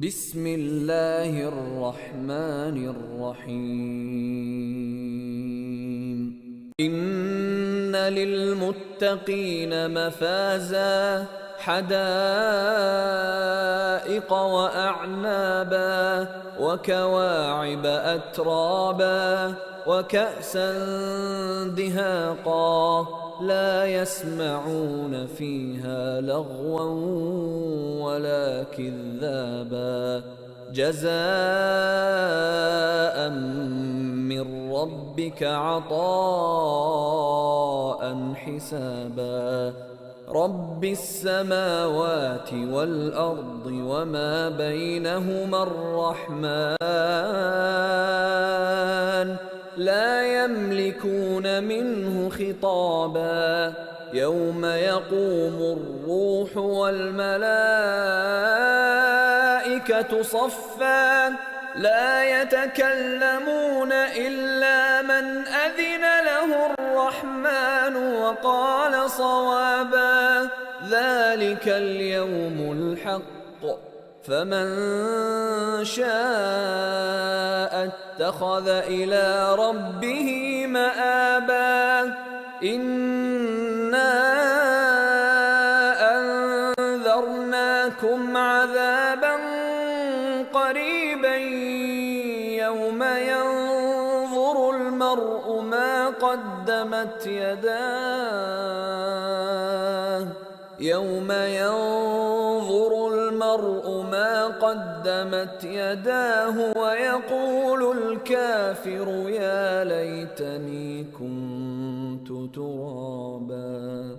بسم الله الرحمن الرحيم إن للمتقين مفازا حدائق وأعنابا وكواعب أترابا وكأسا دهاقا لا يسمعون فيها لغوا ولا كذابا جزاء من ربك عطاء حسابا رب السماوات والأرض وما بينهما الرحمن لا يملكون منه خطابا يوم يقوم الروح والملائكة صفا لا يتكلمون إلا من أذن له الرحمن وقال صوابا ذلك اليوم الحق فمن شاء اتخذ إلى ربه مآبا إنا أنذرناكم عذابا قريبا يوم ينظر المرء ما قدمت يداه ويقول الكافر يا ليتني كنت ترابا.